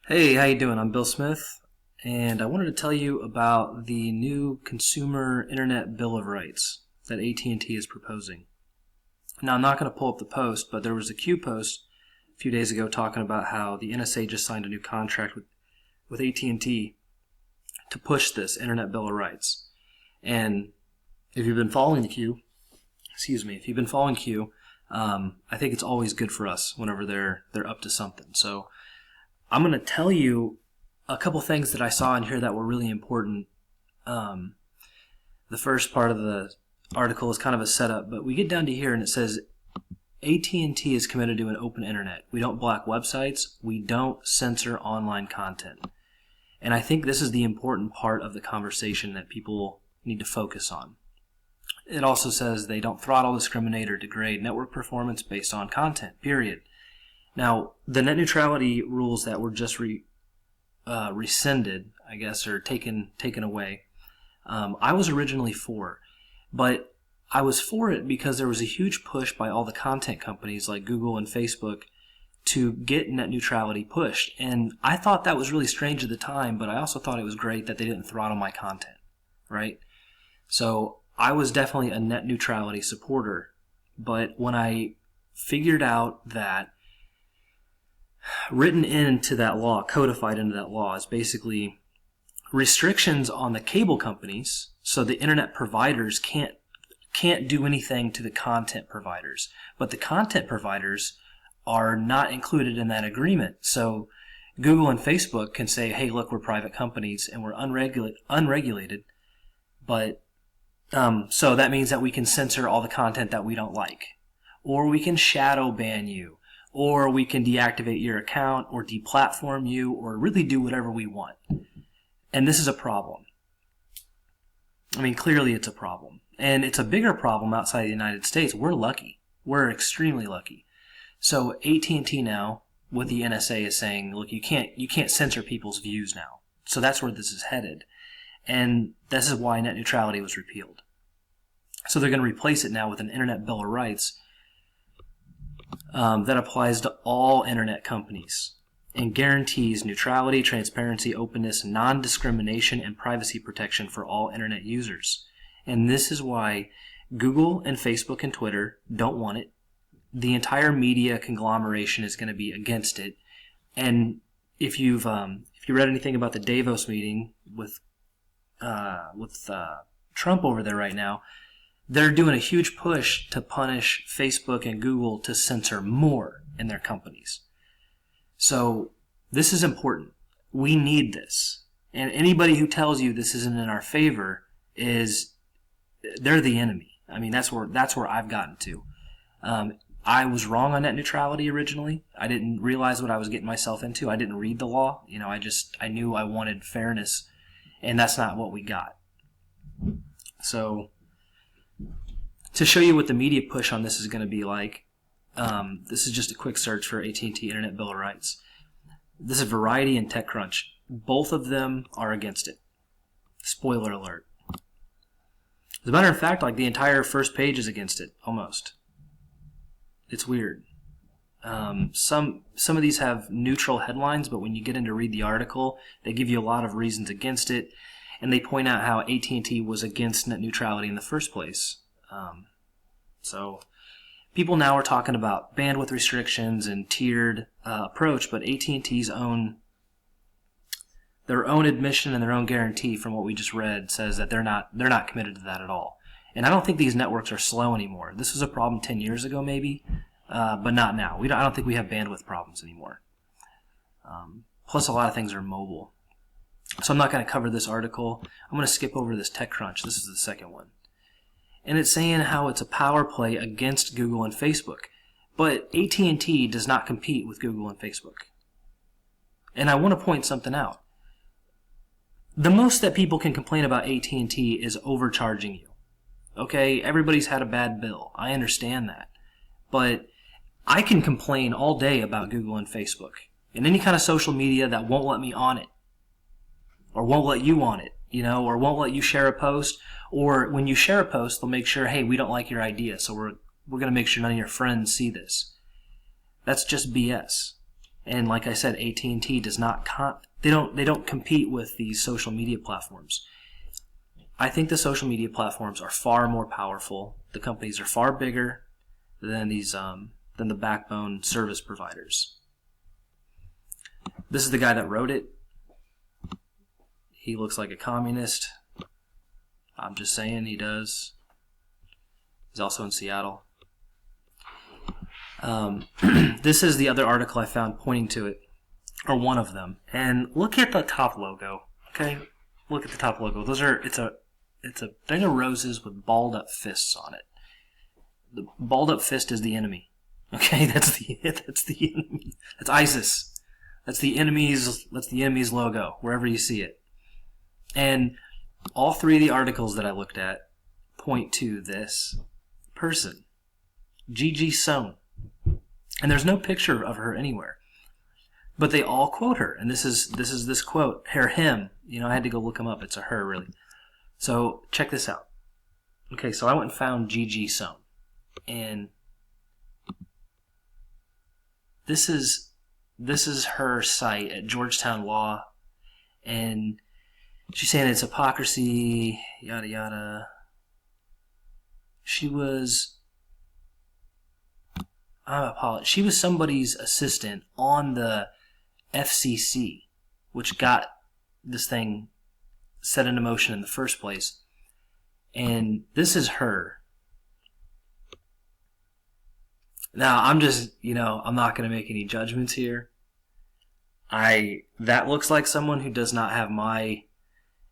Hey, how you doing? I'm Bill Smith, and I wanted to tell you about the new Consumer Internet Bill of Rights that AT&T is proposing. Now, I'm not going to pull up the post, but there was a Q post a few days ago talking about how the NSA just signed a new contract with AT&T to push this Internet Bill of Rights. And if you've been following the Q, if you've been following Q, I think it's always good for us whenever they're up to something. So I'm going to tell you a couple things that I saw in here that were really important. The first part of the article is kind of a setup, but we get down to here and it says AT&T is committed to an open internet. We don't block websites. We don't censor online content. And I think this is the important part of the conversation that people need to focus on. It also says they don't throttle, discriminate, or degrade network performance based on content, period. Now, the net neutrality rules that were just rescinded, I guess, or taken away, I was originally for. But I was for it because there was a huge push by all the content companies like Google and Facebook to get net neutrality pushed. And I thought that was really strange at the time, but I also thought it was great that they didn't throttle my content, right? So I was definitely a net neutrality supporter. But when I figured out that written into that law, codified into that law, is basically restrictions on the cable companies, so the internet providers can't do anything to the content providers. But the content providers are not included in that agreement. So Google and Facebook can say, hey, look, we're private companies and we're unregulated, but so that means that we can censor all the content that we don't like. Or we can shadow ban you. Or we can deactivate your account or deplatform you or really do whatever we want. And this is a problem. I mean, clearly it's a problem. And it's a bigger problem outside the United States. We're lucky. We're extremely lucky. So AT&T now, with the NSA, is saying, look, you can't censor people's views now. So that's where this is headed. And this is why net neutrality was repealed. So they're going to replace it now with an Internet Bill of Rights that applies to all internet companies and guarantees neutrality, transparency, openness, non-discrimination, and privacy protection for all internet users. And this is why Google and Facebook and Twitter don't want it. The entire media conglomeration is going to be against it. And if you read anything about the Davos meeting with Trump over there right now, they're doing a huge push to punish Facebook and Google to censor more in their companies. So this is important. We need this. And anybody who tells you this isn't in our favor they're the enemy. I mean, that's where I've gotten to. I was wrong on net neutrality originally. I didn't realize what I was getting myself into. I didn't read the law. I knew I wanted fairness, and that's not what we got. So to show you what the media push on this is going to be like, this is just a quick search for AT&T Internet Bill of Rights. This is Variety and TechCrunch. Both of them are against it. Spoiler alert. As a matter of fact, like the entire first page is against it, almost. It's weird. Some of these have neutral headlines, but when you get in to read the article, they give you a lot of reasons against it, and they point out how AT&T was against net neutrality in the first place. So people now are talking about bandwidth restrictions and tiered approach, but AT&T's their own admission and their own guarantee from what we just read says that they're not committed to that at all. And I don't think these networks are slow anymore. This was a problem 10 years ago maybe, but not now. I don't think we have bandwidth problems anymore. Plus a lot of things are mobile. So I'm not going to cover this article. I'm going to skip over this TechCrunch. This is the second one. And it's saying how it's a power play against Google and Facebook. But AT&T does not compete with Google and Facebook. And I want to point something out. The most that people can complain about AT&T is overcharging you. Okay, everybody's had a bad bill. I understand that. But I can complain all day about Google and Facebook and any kind of social media that won't let me on it or won't let you on it, or won't let you share a post. Or when you share a post, they'll make sure, hey, we don't like your idea, so we're going to make sure none of your friends see this. That's just BS. And like I said, AT&T does not they don't compete with these social media platforms. I think the social media platforms are far more powerful. The companies are far bigger than than the backbone service providers. This is the guy that wrote it. He looks like a communist. I'm just saying, he does. He's also in Seattle. This is the other article I found pointing to it, or one of them. And look at the top logo. Okay, look at the top logo. It's a thing of roses with balled up fists on it. The balled up fist is the enemy. Okay, that's the enemy. That's ISIS. That's the enemy's logo wherever you see it. And all three of the articles that I looked at point to this person, Gigi Sohn. And there's no picture of her anywhere. But they all quote her. And this is this quote, him. I had to go look him up. It's a her, really. So check this out. Okay, so I went and found Gigi Sohn. And this is her site at Georgetown Law. And she's saying it's hypocrisy, yada yada. She was somebody's assistant on the FCC, which got this thing set into motion in the first place. And this is her. Now, I'm just, I'm not going to make any judgments here. That looks like someone who does not have my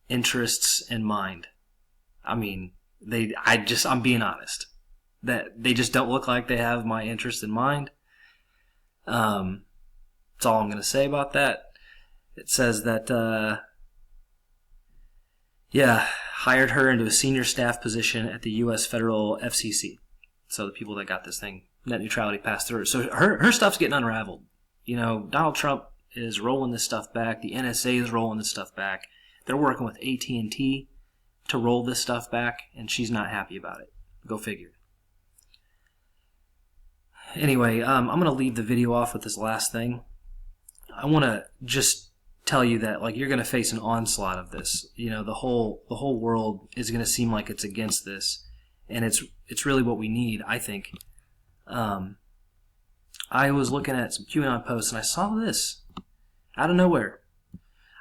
interests in mind. I mean, I'm being honest. That they just don't look like they have my interest in mind. That's all I'm going to say about that. It says that, hired her into a senior staff position at the U.S. federal FCC. So the people that got this thing, net neutrality, passed through. So her stuff's getting unraveled. Donald Trump is rolling this stuff back. The NSA is rolling this stuff back. They're working with AT&T to roll this stuff back, and she's not happy about it. Go figure. Anyway, I'm going to leave the video off with this last thing. I want to just tell you that you're going to face an onslaught of this. The whole world is going to seem like it's against this, and it's really what we need, I think. I was looking at some QAnon posts and I saw this out of nowhere.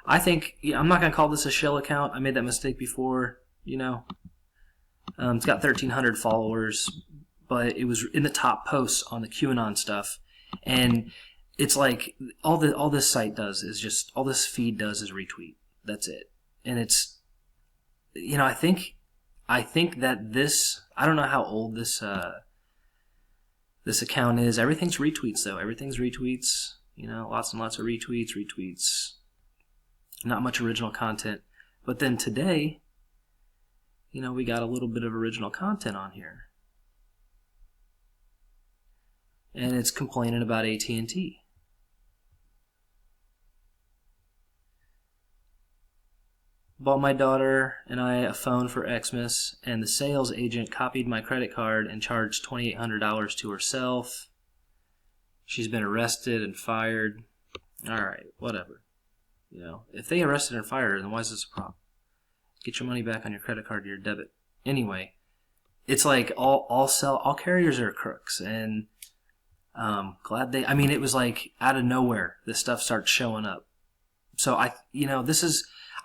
I think I'm not going to call this a shell account. I made that mistake before. It's got 1,300 followers. But it was in the top posts on the QAnon stuff, and it's like all this site does is just all this feed does is retweet. That's it, and it's I think that this, I don't know how old this account is. Everything's retweets though. Everything's retweets. Lots and lots of retweets. Not much original content, but then today, we got a little bit of original content on here. And it's complaining about AT&T. Bought my daughter and I a phone for Xmas, and the sales agent copied my credit card and charged $2,800 to herself. She's been arrested and fired. Alright, whatever. If they arrested and fired her, then why is this a problem? Get your money back on your credit card or your debit. Anyway, it's like all carriers are crooks, and it was like out of nowhere this stuff starts showing up. So I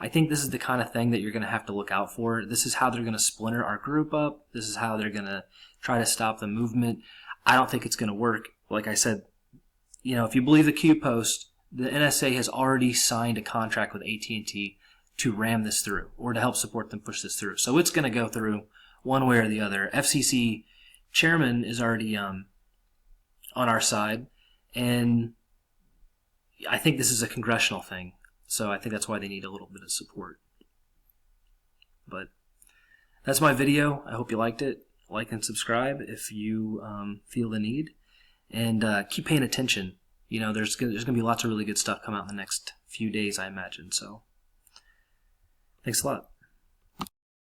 think this is the kind of thing that you're going to have to look out for. This is how they're going to splinter our group up. This is how they're going to try to stop the movement. I don't think it's going to work. Like I said, if you believe the Q post, the NSA has already signed a contract with AT&T to ram this through, or to help support them push this through. So it's going to go through one way or the other. FCC chairman is already on our side, and I think this is a congressional thing, so I think that's why they need a little bit of support. But that's my video. I hope you liked it. Like and subscribe if you feel the need, and keep paying attention. There's going to be lots of really good stuff come out in the next few days, I imagine. So thanks a lot.